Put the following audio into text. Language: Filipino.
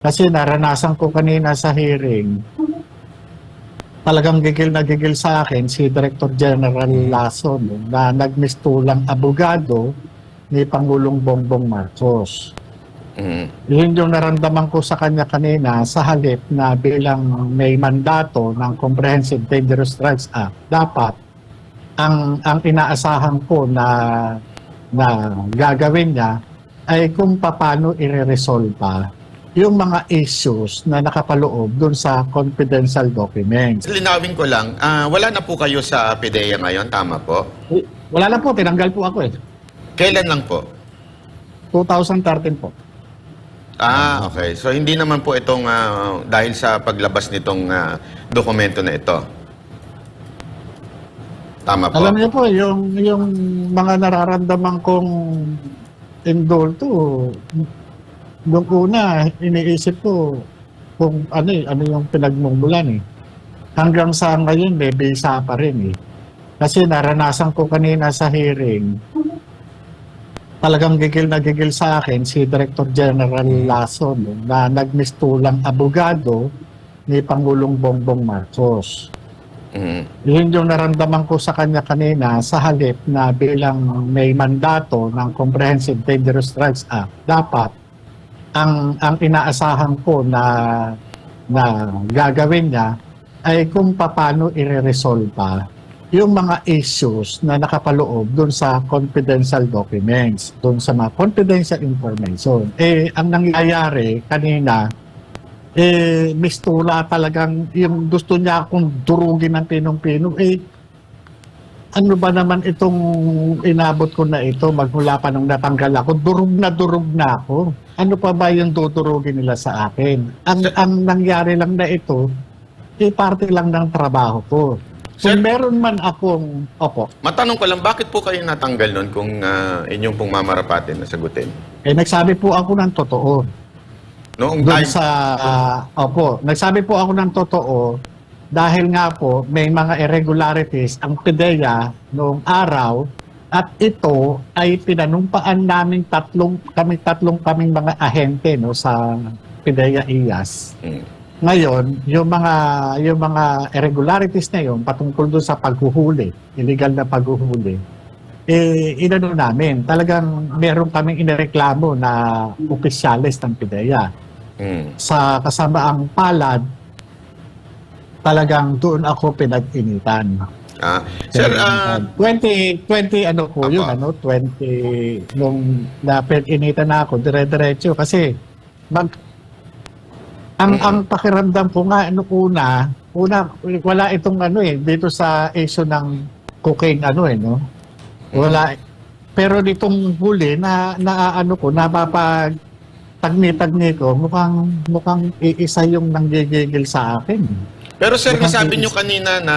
Kasi naranasan ko kanina sa hearing, talagang gigil na gigil sa akin si Director General Lasso na nagmistulang abogado ni Pangulong Bongbong Marcos. Yun yung naramdaman ko sa kanya kanina sa halip na bilang may mandato ng Comprehensive Dangerous Drugs Act, dapat ang inaasahan ko na gagawin niya ay kung paano i-resolve yung mga issues na nakapaloob dun sa confidential documents. Linawin ko lang, wala na po kayo sa PDEA ngayon, tama po? Wala lang po, tinanggal po ako eh. Kailan lang po? 2013 po. Okay. So hindi naman po itong dahil sa paglabas nitong dokumento na ito. Tama po? Alam niyo po, yung mga nararamdaman kong indulto, nung una, iniisip ko kung ano yung pinagmumulan eh. Hanggang sa ngayon, may bisa pa rin eh. Kasi naranasan ko kanina sa hearing, talagang gigil na gigil sa akin si Director General Lasso na nagmistulang abogado ni Pangulong Bongbong Marcos. Yun yung naramdaman ko sa kanya kanina sa halip na bilang may mandato ng Comprehensive Dangerous Drugs Act, dapat ang inaasahan ko na gagawin niya ay kung paano i-resolve yung mga issues na nakapaloob dun sa confidential documents, dun sa mga confidential information. Ang nangyayari kanina, mistula talagang yung gusto niya akong durugin ng pinong-pino. Ano ba naman itong inabot ko na ito magmula pa nung natanggal ako? Durug na ako. Ano pa ba yung dudurugin nila sa akin? Ang nangyari lang na ito, parte lang ng trabaho ko. Kung meron man akong... Opo. Matanong ko lang, bakit po kayo natanggal nun kung inyong pong mamarapatin na sagutin? Nagsabi po ako ng totoo. Noong Doon time... Opo, nagsabi po ako ng totoo dahil nga po may mga irregularities ang PDEA noong araw at ito ay pinanumpaan namin kaming mga ahente sa PDEA IAS. Ngayon, yung mga irregularities na yun patungkol doon sa paghuhuli, illegal na paghuhuli, inano namin, talagang meron kaming inireklamo na opisyalis ng PDEA. Sa kasamaang palad, talagang doon ako pinag-initan. Sir, 20 ano po yun, 20 nung napag-initan na ako, dire-diretso kasi ang pakiramdam ko nga una wala itong dito sa issue ng cocaine wala, pero ditong huli na napapag tagni ko, mukhang iisa yung nanggigigil sa akin. pero sir, nasabi nyo kanina na